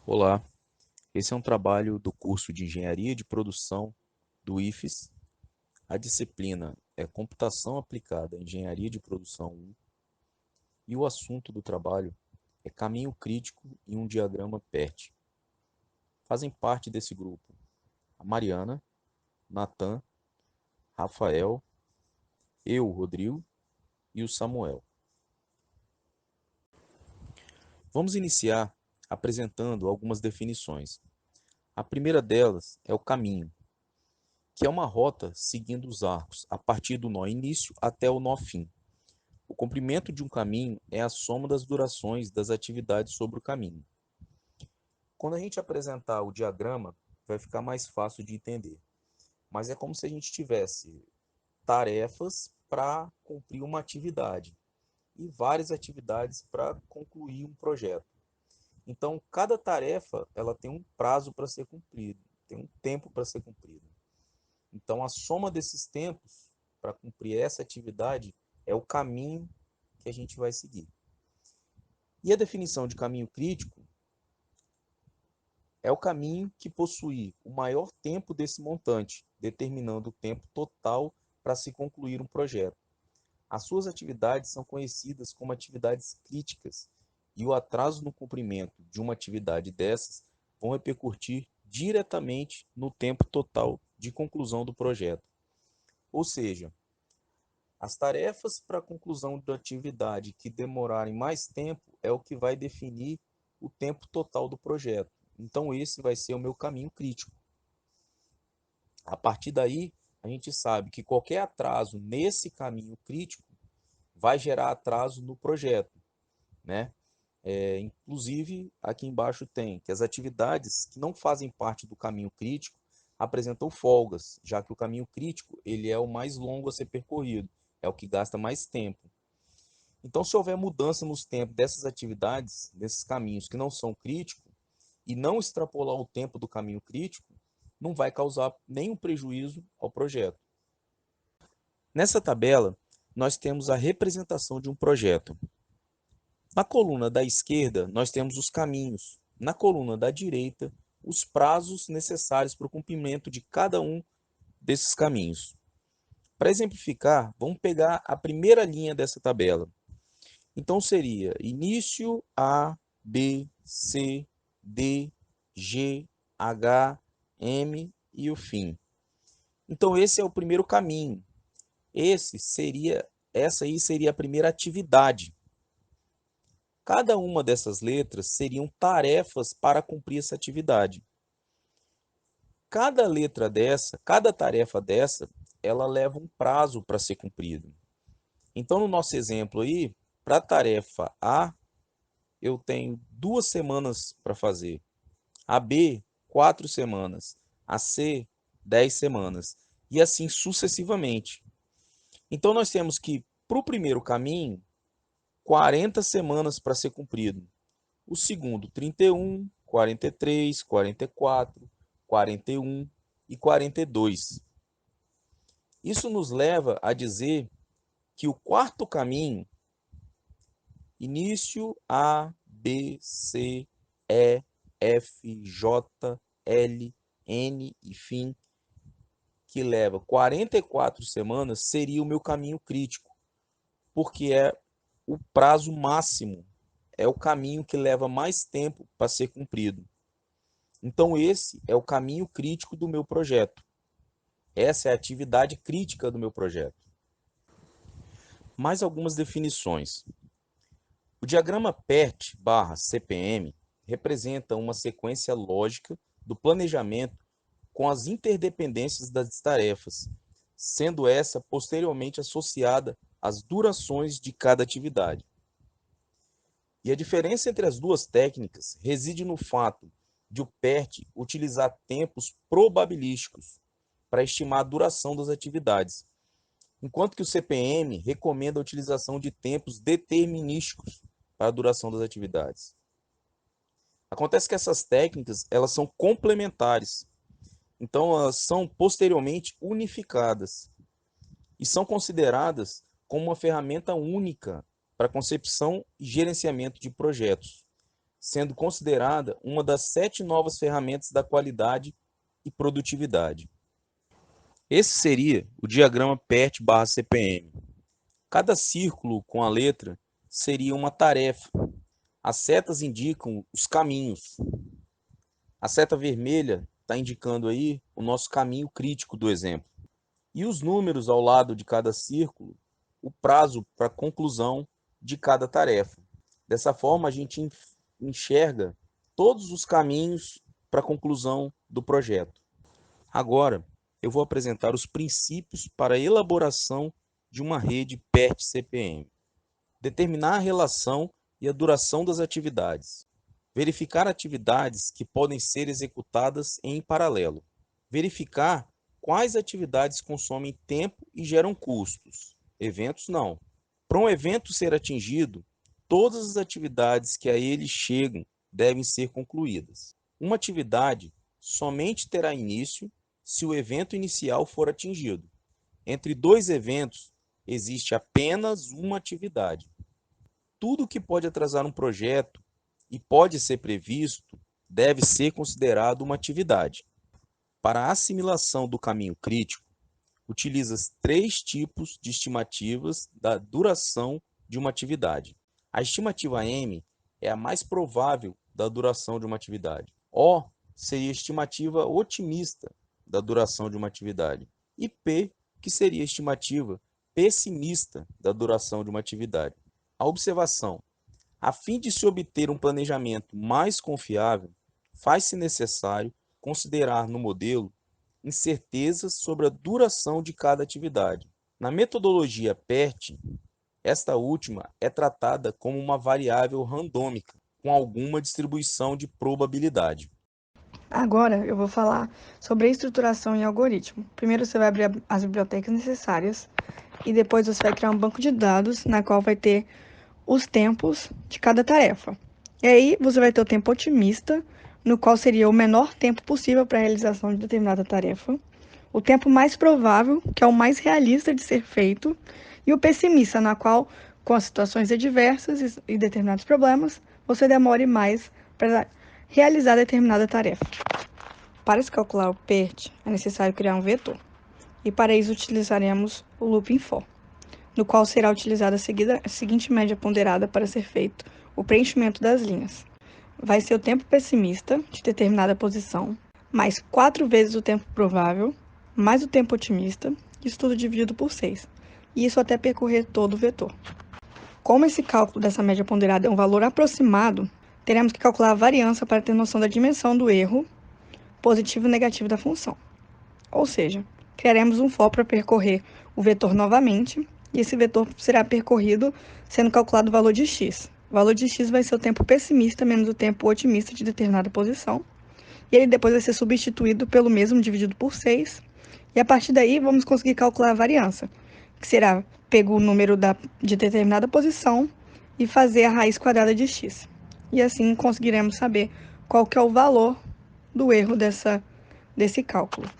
Olá, esse é um trabalho do curso de Engenharia de Produção do IFES. A disciplina é Computação Aplicada à Engenharia de Produção 1 e o assunto do trabalho é Caminho Crítico em um Diagrama PERT. Fazem parte desse grupo a Mariana, Natan, Rafael, eu, Rodrigo, e o Samuel. Vamos iniciar apresentando algumas definições. A primeira delas é o caminho, que é uma rota seguindo os arcos, a partir do nó início até o nó fim. O comprimento de um caminho é a soma das durações das atividades sobre o caminho. Quando a gente apresentar o diagrama, vai ficar mais fácil de entender. Mas é como se a gente tivesse tarefas para cumprir uma atividade e várias atividades para concluir um projeto. Então, cada tarefa ela tem um prazo para ser cumprido, tem um tempo para ser cumprido. Então, a soma desses tempos para cumprir essa atividade é o caminho que a gente vai seguir. E a definição de caminho crítico é o caminho que possui o maior tempo desse montante, determinando o tempo total para se concluir um projeto. As suas atividades são conhecidas como atividades críticas, e o atraso no cumprimento de uma atividade dessas vão repercutir diretamente no tempo total de conclusão do projeto. Ou seja, as tarefas para a conclusão da atividade que demorarem mais tempo é o que vai definir o tempo total do projeto. Então, esse vai ser o meu caminho crítico. A partir daí, a gente sabe que qualquer atraso nesse caminho crítico vai gerar atraso no projeto, né? Inclusive, aqui embaixo tem que as atividades que não fazem parte do caminho crítico apresentam folgas, já que o caminho crítico ele é o mais longo a ser percorrido, é o que gasta mais tempo. Então, se houver mudança nos tempos dessas atividades, desses caminhos que não são críticos, e não extrapolar o tempo do caminho crítico, não vai causar nenhum prejuízo ao projeto. Nessa tabela, nós temos a representação de um projeto. Na coluna da esquerda, nós temos os caminhos. Na coluna da direita, os prazos necessários para o cumprimento de cada um desses caminhos. Para exemplificar, vamos pegar a primeira linha dessa tabela. Então, seria início A, B, C, D, G, H, M e o fim. Então, esse é o primeiro caminho. Essa aí seria a primeira atividade. Cada uma dessas letras seriam tarefas para cumprir essa atividade. Cada letra dessa, cada tarefa dessa, ela leva um prazo para ser cumprido. Então, no nosso exemplo aí, para a tarefa A, eu tenho 2 semanas para fazer. A B, 4 semanas. A C, 10 semanas. E assim sucessivamente. Então, nós temos que, para o primeiro caminho, 40 semanas para ser cumprido. O segundo, 31, 43, 44, 41 e 42. Isso nos leva a dizer que o quarto caminho, início A, B, C, E, F, J, L, N e fim, que leva 44 semanas, seria o meu caminho crítico, porque é o prazo máximo, é o caminho que leva mais tempo para ser cumprido. Então, esse é o caminho crítico do meu projeto. Essa é a atividade crítica do meu projeto. Mais algumas definições. O diagrama PERT/CPM representa uma sequência lógica do planejamento com as interdependências das tarefas, sendo essa posteriormente associada às durações de cada atividade. E a diferença entre as duas técnicas reside no fato de o PERT utilizar tempos probabilísticos para estimar a duração das atividades, enquanto que o CPM recomenda a utilização de tempos determinísticos para a duração das atividades. Acontece que essas técnicas elas são complementares, então elas são posteriormente unificadas e são consideradas como uma ferramenta única para concepção e gerenciamento de projetos, sendo considerada uma das 7 novas ferramentas da qualidade e produtividade. Esse seria o diagrama PERT/CPM. Cada círculo com a letra seria uma tarefa. As setas indicam os caminhos. A seta vermelha está indicando aí o nosso caminho crítico do exemplo. E os números ao lado de cada círculo, o prazo para conclusão de cada tarefa. Dessa forma, a gente enxerga todos os caminhos para a conclusão do projeto. Agora, eu vou apresentar os princípios para a elaboração de uma rede PERT-CPM. Determinar a relação e a duração das atividades. Verificar atividades que podem ser executadas em paralelo. Verificar quais atividades consomem tempo e geram custos. Eventos não. Para um evento ser atingido, todas as atividades que a ele chegam devem ser concluídas. Uma atividade somente terá início se o evento inicial for atingido. Entre dois eventos, existe apenas uma atividade. Tudo que pode atrasar um projeto e pode ser previsto deve ser considerado uma atividade. Para a assimilação do caminho crítico, utiliza 3 tipos de estimativas da duração de uma atividade. A estimativa M é a mais provável da duração de uma atividade. O seria a estimativa otimista da duração de uma atividade. E P, que seria a estimativa pessimista da duração de uma atividade. A observação: a fim de se obter um planejamento mais confiável, faz-se necessário considerar no modelo incertezas sobre a duração de cada atividade. Na metodologia PERT, esta última é tratada como uma variável randômica, com alguma distribuição de probabilidade. Agora eu vou falar sobre a estruturação em algoritmo. Primeiro você vai abrir as bibliotecas necessárias e depois você vai criar um banco de dados na qual vai ter os tempos de cada tarefa. E aí você vai ter o tempo otimista, no qual seria o menor tempo possível para a realização de determinada tarefa, o tempo mais provável, que é o mais realista de ser feito, e o pessimista, na qual, com as situações adversas e determinados problemas, você demore mais para realizar determinada tarefa. Para se calcular o PERT, é necessário criar um vetor, e para isso utilizaremos o looping for, no qual será utilizada a seguinte média ponderada para ser feito o preenchimento das linhas. Vai ser o tempo pessimista de determinada posição, mais 4 vezes o tempo provável, mais o tempo otimista, isso tudo dividido por 6, e isso até percorrer todo o vetor. Como esse cálculo dessa média ponderada é um valor aproximado, teremos que calcular a variância para ter noção da dimensão do erro positivo e negativo da função. Ou seja, criaremos um for para percorrer o vetor novamente, e esse vetor será percorrido sendo calculado o valor de x. O valor de x vai ser o tempo pessimista menos o tempo otimista de determinada posição, e ele depois vai ser substituído pelo mesmo dividido por 6, e a partir daí vamos conseguir calcular a variância, que será pegar o número de determinada posição e fazer a raiz quadrada de x. E assim conseguiremos saber qual que é o valor do erro desse cálculo.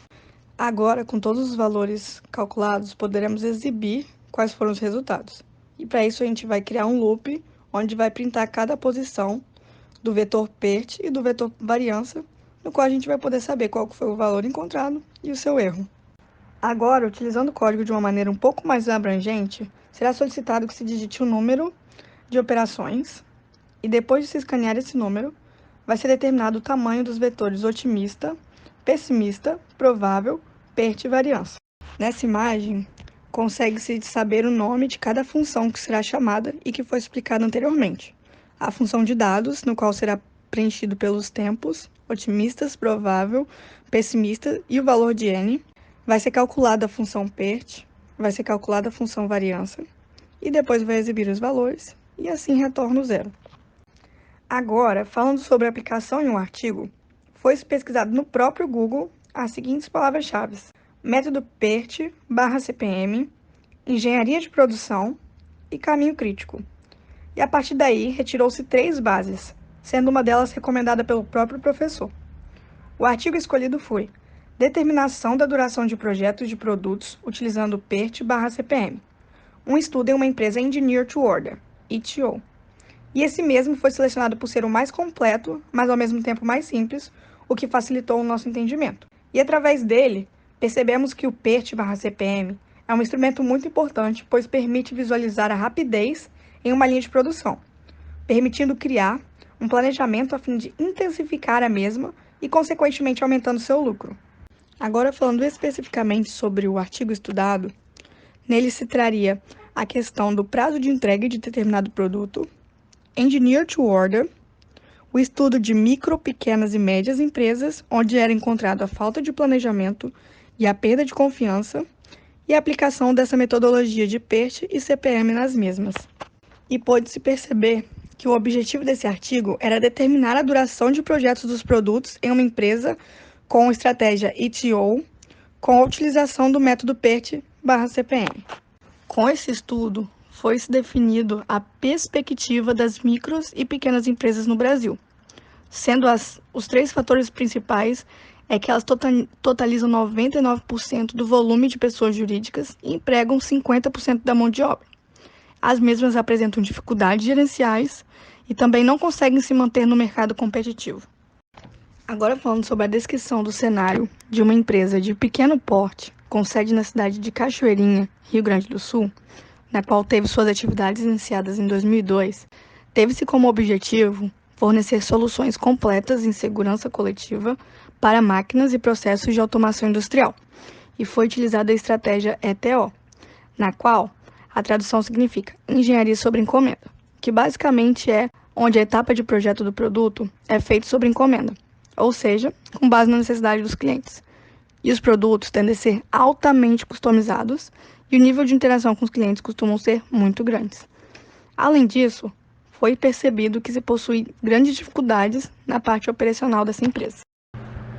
Agora, com todos os valores calculados, poderemos exibir quais foram os resultados. E para isso a gente vai criar um loop, onde vai printar cada posição do vetor PERT e do vetor variância, no qual a gente vai poder saber qual foi o valor encontrado e o seu erro. Agora, utilizando o código de uma maneira um pouco mais abrangente, será solicitado que se digite o número de operações, e depois de se escanear esse número, vai ser determinado o tamanho dos vetores otimista, pessimista, provável, PERT e variância. Nessa imagem, consegue-se saber o nome de cada função que será chamada e que foi explicado anteriormente. A função de dados, no qual será preenchido pelos tempos, otimistas, provável, pessimista e o valor de n. Vai ser calculada a função PERT, vai ser calculada a função variância, e depois vai exibir os valores, e assim retorna o zero. Agora, falando sobre a aplicação em um artigo, foi pesquisado no próprio Google as seguintes palavras-chave: método PERT/CPM, engenharia de produção e caminho crítico. E a partir daí, retirou-se 3 bases, sendo uma delas recomendada pelo próprio professor. O artigo escolhido foi Determinação da duração de projetos de produtos utilizando PERT/CPM, um estudo em uma empresa Engineer to Order, ETO. E esse mesmo foi selecionado por ser o mais completo, mas ao mesmo tempo mais simples, o que facilitou o nosso entendimento. E através dele, percebemos que o PERT/CPM é um instrumento muito importante, pois permite visualizar a rapidez em uma linha de produção, permitindo criar um planejamento a fim de intensificar a mesma e, consequentemente, aumentando seu lucro. Agora, falando especificamente sobre o artigo estudado, nele se traria a questão do prazo de entrega de determinado produto, Engineer to Order, o estudo de micro, pequenas e médias empresas, onde era encontrado a falta de planejamento e a perda de confiança, e a aplicação dessa metodologia de PERT e CPM nas mesmas. E pôde-se perceber que o objetivo desse artigo era determinar a duração de projetos dos produtos em uma empresa com estratégia ETO, com a utilização do método PERT/CPM. Com esse estudo, foi-se definido a perspectiva das micros e pequenas empresas no Brasil, sendo os 3 fatores principais é que elas totalizam 99% do volume de pessoas jurídicas e empregam 50% da mão de obra. As mesmas apresentam dificuldades gerenciais e também não conseguem se manter no mercado competitivo. Agora falando sobre a descrição do cenário de uma empresa de pequeno porte, com sede na cidade de Cachoeirinha, Rio Grande do Sul, na qual teve suas atividades iniciadas em 2002, teve-se como objetivo fornecer soluções completas em segurança coletiva para máquinas e processos de automação industrial, e foi utilizada a estratégia ETO, na qual a tradução significa Engenharia sobre Encomenda, que basicamente é onde a etapa de projeto do produto é feita sobre encomenda, ou seja, com base na necessidade dos clientes. E os produtos tendem a ser altamente customizados e o nível de interação com os clientes costumam ser muito grandes. Além disso, foi percebido que se possui grandes dificuldades na parte operacional dessa empresa.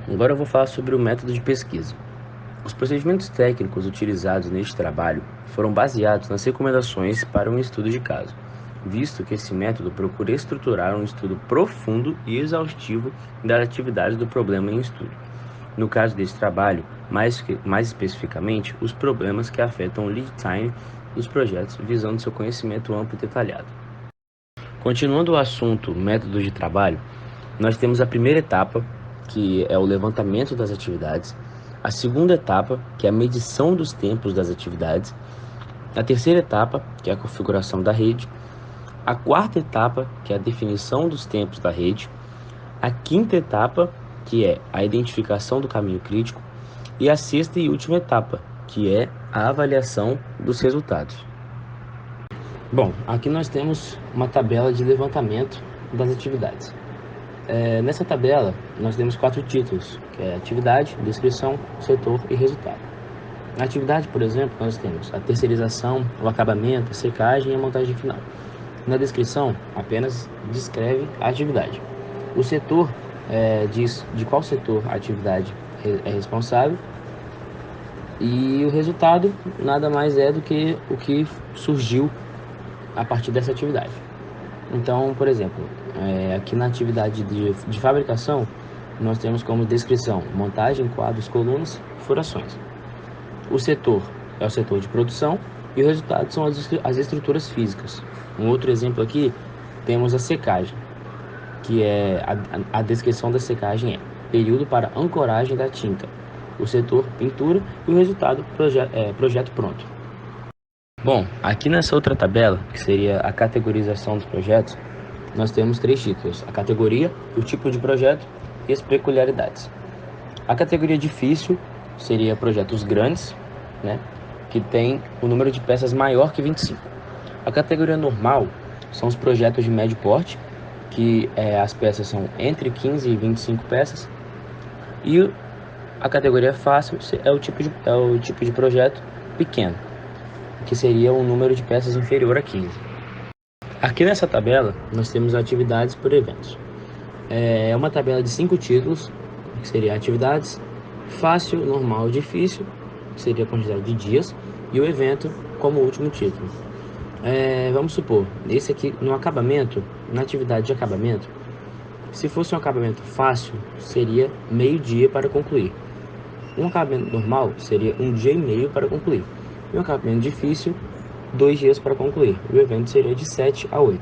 Agora eu vou falar sobre o método de pesquisa. Os procedimentos técnicos utilizados neste trabalho foram baseados nas recomendações para um estudo de caso, visto que esse método procura estruturar um estudo profundo e exaustivo das atividades do problema em estudo. No caso desse trabalho, mais especificamente, os problemas que afetam o lead time dos projetos, visando seu conhecimento amplo e detalhado. Continuando o assunto método de trabalho, nós temos a primeira etapa, que é o levantamento das atividades, a segunda etapa, que é a medição dos tempos das atividades, a terceira etapa, que é a configuração da rede, a quarta etapa, que é a definição dos tempos da rede, a quinta etapa, que é a identificação do caminho crítico, e a sexta e última etapa, que é a avaliação dos resultados. Bom, aqui nós temos uma tabela de levantamento das atividades. Nessa tabela, nós temos 4 títulos, que é atividade, descrição, setor e resultado. Na atividade, por exemplo, nós temos a terceirização, o acabamento, a secagem e a montagem final. Na descrição, apenas descreve a atividade. O setor diz de qual setor a atividade é responsável, e o resultado nada mais é do que o que surgiu a partir dessa atividade. Então, por exemplo, aqui na atividade de fabricação, nós temos como descrição montagem, quadros, colunas, furações. O setor é o setor de produção e o resultado são as estruturas físicas. Um outro exemplo aqui, temos a secagem, que é a descrição da secagem é período para ancoragem da tinta, o setor pintura e o resultado projeto pronto. Bom, aqui nessa outra tabela, que seria a categorização dos projetos, nós temos 3 títulos: a categoria, o tipo de projeto e as peculiaridades. A categoria difícil seria projetos grandes, né, que tem o número de peças maior que 25. A categoria normal são os projetos de médio porte, que as peças são entre 15 e 25 peças. E a categoria fácil é o tipo de projeto pequeno, que seria um número de peças inferior a 15. Aqui nessa tabela, nós temos atividades por eventos. É uma tabela de 5 títulos, que seria atividades, fácil, normal, difícil, que seria a quantidade de dias, e o evento como último título. Vamos supor, esse aqui no acabamento, na atividade de acabamento, se fosse um acabamento fácil, seria meio dia para concluir. Um acabamento normal seria 1 dia e meio para concluir. E um acabamento difícil, 2 dias para concluir. O evento seria de 7 a 8.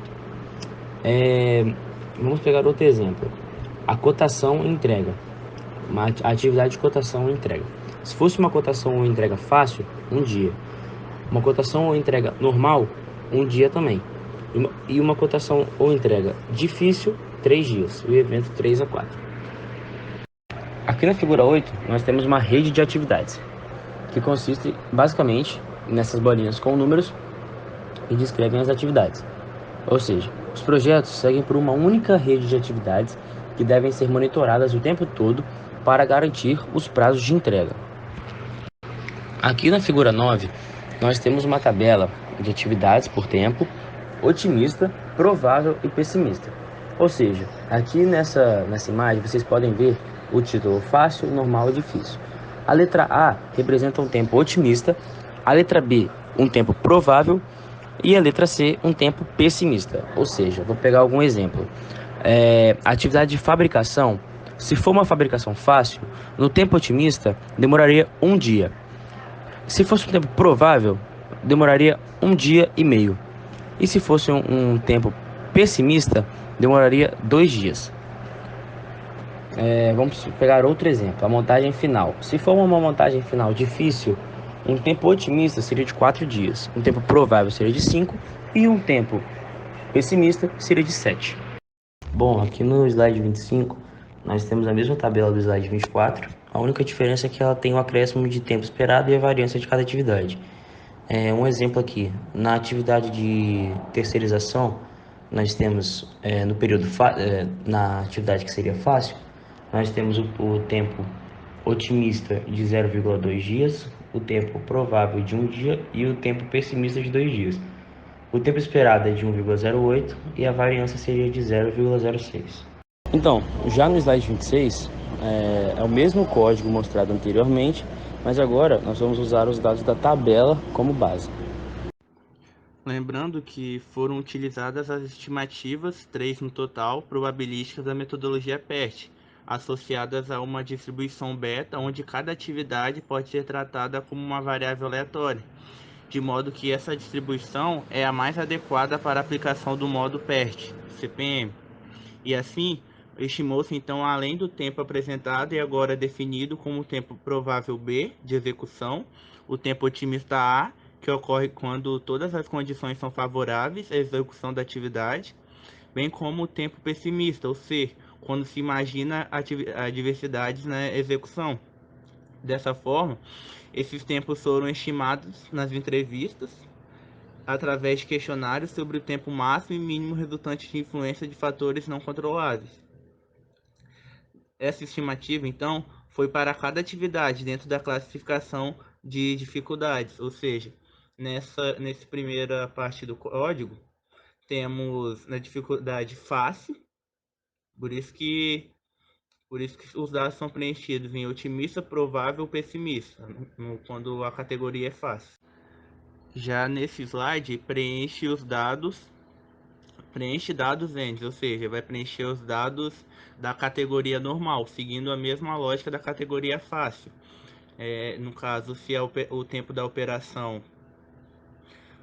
Vamos pegar outro exemplo. A cotação e entrega. A atividade de cotação e entrega. Se fosse uma cotação ou entrega fácil, um dia. Uma cotação ou entrega normal, um dia também. E uma cotação ou entrega difícil, 3 dias. O evento 3 a 4. Aqui na figura 8, nós temos uma rede de atividades, que consiste basicamente nessas bolinhas com números que descrevem as atividades. Ou seja, os projetos seguem por uma única rede de atividades que devem ser monitoradas o tempo todo para garantir os prazos de entrega. Aqui na figura 9, nós temos uma tabela de atividades por tempo, otimista, provável e pessimista. Ou seja, aqui nessa imagem vocês podem ver o título fácil, normal e difícil. A letra A representa um tempo otimista, a letra B um tempo provável e a letra C um tempo pessimista. Ou seja, vou pegar algum exemplo. A atividade de fabricação, se for uma fabricação fácil, no tempo otimista demoraria um dia. Se fosse um tempo provável, demoraria um dia e meio. E se fosse um tempo pessimista, demoraria 2 dias. Vamos pegar outro exemplo, a montagem final. Se for uma montagem final difícil, um tempo otimista seria de 4 dias, um tempo provável seria de 5 e um tempo pessimista seria de 7. Bom, aqui no slide 25, nós temos a mesma tabela do slide 24. A única diferença é que ela tem o acréscimo de tempo esperado e a variância de cada atividade. Um exemplo aqui, na atividade de terceirização, nós temos no período na atividade que seria fácil, nós temos o tempo otimista de 0,2 dias, o tempo provável de 1 dia e o tempo pessimista de 2 dias. O tempo esperado é de 1,08 e a variância seria de 0,06. Então, já no slide 26, é o mesmo código mostrado anteriormente, mas agora nós vamos usar os dados da tabela como base. Lembrando que foram utilizadas as estimativas, 3 no total, probabilísticas da metodologia PERT, associadas a uma distribuição beta, onde cada atividade pode ser tratada como uma variável aleatória, de modo que essa distribuição é a mais adequada para a aplicação do modo PERT, CPM. E assim, estimou-se então, além do tempo apresentado e agora definido como o tempo provável B de execução, o tempo otimista A, que ocorre quando todas as condições são favoráveis à execução da atividade, bem como o tempo pessimista, ou C, quando se imagina adversidades na execução. Dessa forma, esses tempos foram estimados nas entrevistas através de questionários sobre o tempo máximo e mínimo resultante de influência de fatores não controláveis. Essa estimativa, então, foi para cada atividade dentro da classificação de dificuldades, ou seja, nessa primeira parte do código, temos na dificuldade fácil, por isso que os dados são preenchidos em otimista, provável, pessimista, quando a categoria é fácil. Já nesse slide, preenche dados ends, ou seja, vai preencher os dados da categoria normal, seguindo a mesma lógica da categoria fácil. No caso, se é o tempo da operação,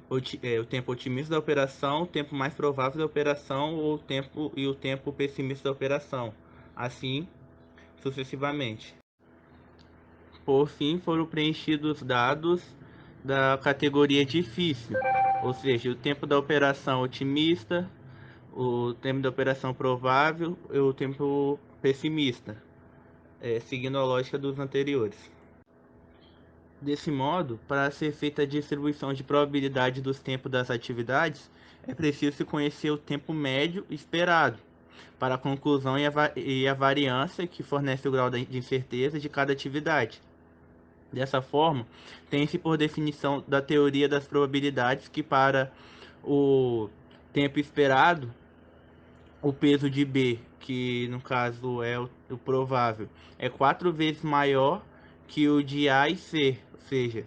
o tempo otimista da operação, o tempo mais provável da operação ou o tempo pessimista da operação, assim sucessivamente. Por fim, foram preenchidos dados da categoria difícil, ou seja, o tempo da operação otimista, o tempo da operação provável e o tempo pessimista, seguindo a lógica dos anteriores. Desse modo, para ser feita a distribuição de probabilidade dos tempos das atividades, é preciso se conhecer o tempo médio esperado para a conclusão e a variância que fornece o grau de incerteza de cada atividade. Dessa forma, tem-se por definição da teoria das probabilidades que para o tempo esperado, o peso de B, que no caso é o provável, é 4 vezes maior que o de A e C, ou seja,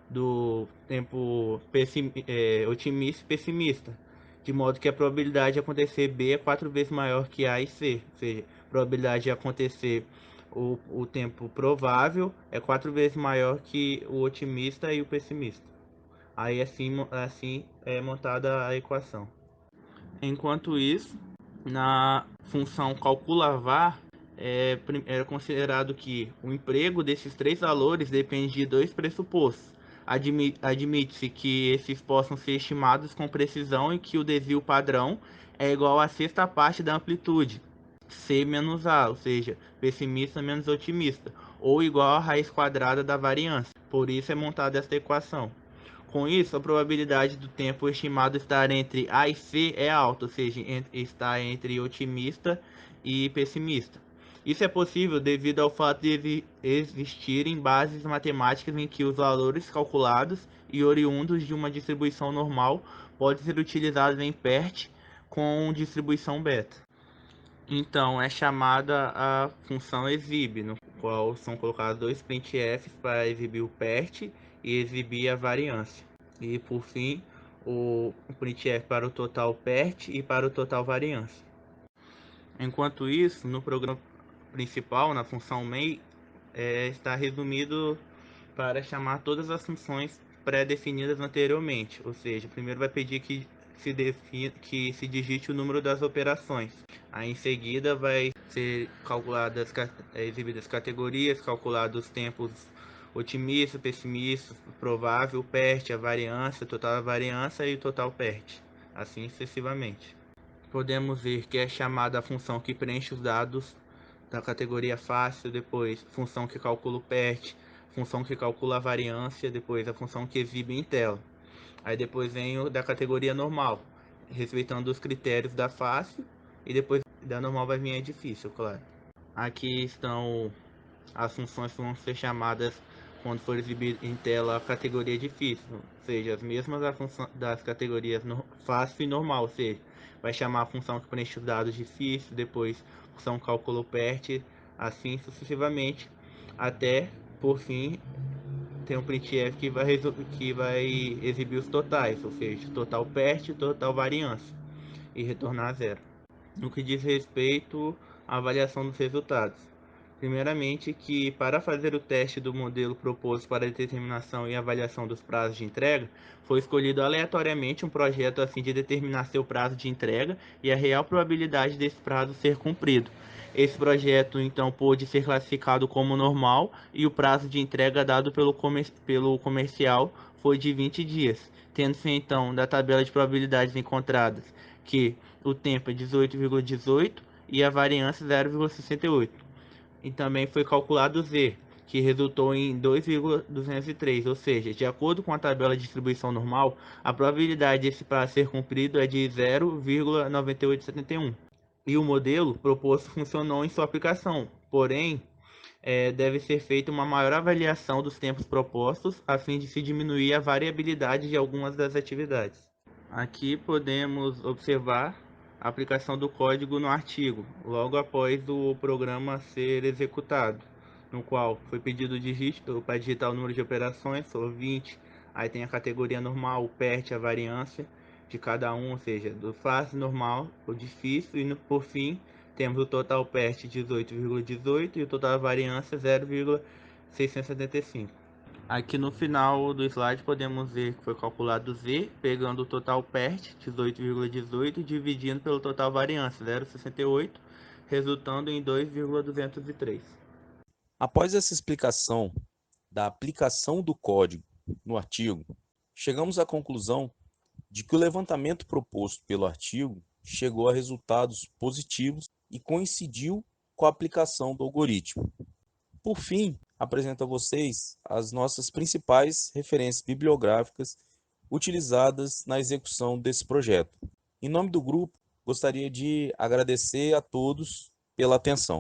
do tempo otimista e pessimista, de modo que a probabilidade de acontecer B é 4 vezes maior que A e C, ou seja, a probabilidade de acontecer o tempo provável é 4 vezes maior que o otimista e o pessimista. Aí assim é montada a equação. Enquanto isso, na função calcula-var, era considerado que o emprego desses três valores depende de dois pressupostos. Admite-se que esses possam ser estimados com precisão e que o desvio padrão é igual à sexta parte da amplitude, C menos A, ou seja, pessimista menos otimista, ou igual à raiz quadrada da variância. Por isso é montada esta equação. Com isso, a probabilidade do tempo estimado estar entre A e C é alta, ou seja, está entre otimista e pessimista. Isso é possível devido ao fato de existirem bases matemáticas em que os valores calculados e oriundos de uma distribuição normal podem ser utilizados em PERT com distribuição beta. Então, é chamada a função exib, no qual são colocados dois printfs para exibir o PERT e exibir a variância. E, por fim, o printf para o total PERT e para o total variância. Enquanto isso, no programa principal, na função main, está resumido para chamar todas as funções pré-definidas anteriormente. Ou seja, primeiro vai pedir que se digite o número das operações. Aí em seguida vai ser calculadas, exibidas categorias, calculados os tempos otimista, pessimista, provável, PERT, a variância, total da variância e o total PERT, assim sucessivamente. Podemos ver que é chamada a função que preenche os dados da categoria fácil, depois função que calcula o PERT, função que calcula a variância, depois a função que exibe em tela. Aí depois vem o da categoria normal, respeitando os critérios da fácil, e depois da normal vai vir a difícil, claro. Aqui estão as funções que vão ser chamadas quando for exibir em tela a categoria difícil, ou seja, as mesmas das categorias fácil e normal, ou seja, vai chamar a função que preenche os dados difícil, depois função cálculo PERT, assim sucessivamente, até, por fim, tem um printf que vai exibir os totais, ou seja, total PERT e total variância, e retornar a zero. No que diz respeito à avaliação dos resultados, primeiramente que para fazer o teste do modelo proposto para a determinação e avaliação dos prazos de entrega, foi escolhido aleatoriamente um projeto a fim de determinar seu prazo de entrega e a real probabilidade desse prazo ser cumprido. Esse projeto então pôde ser classificado como normal e o prazo de entrega dado pelo comercial foi de 20 dias, tendo-se então da tabela de probabilidades encontradas que o tempo é 18,18 e a variância 0,68. E também foi calculado Z, que resultou em 2,203, ou seja, de acordo com a tabela de distribuição normal, a probabilidade desse prazo ser cumprido é de 0,9871. E o modelo proposto funcionou em sua aplicação, porém, deve ser feita uma maior avaliação dos tempos propostos, a fim de se diminuir a variabilidade de algumas das atividades. Aqui podemos observar a aplicação do código no artigo, logo após o programa ser executado, no qual foi pedido para digitar o número de operações, são 20, aí tem a categoria normal, o PERT, a variância de cada um, ou seja, do fácil, normal, o difícil, e por fim temos o total PERT 18,18 e o total variância 0,675. Aqui no final do slide podemos ver que foi calculado Z, pegando o total PERT, 18,18, e dividindo pelo total variância, 0,68, resultando em 2,203. Após essa explicação da aplicação do código no artigo, chegamos à conclusão de que o levantamento proposto pelo artigo chegou a resultados positivos e coincidiu com a aplicação do algoritmo. Por fim, apresento a vocês as nossas principais referências bibliográficas utilizadas na execução desse projeto. Em nome do grupo, gostaria de agradecer a todos pela atenção.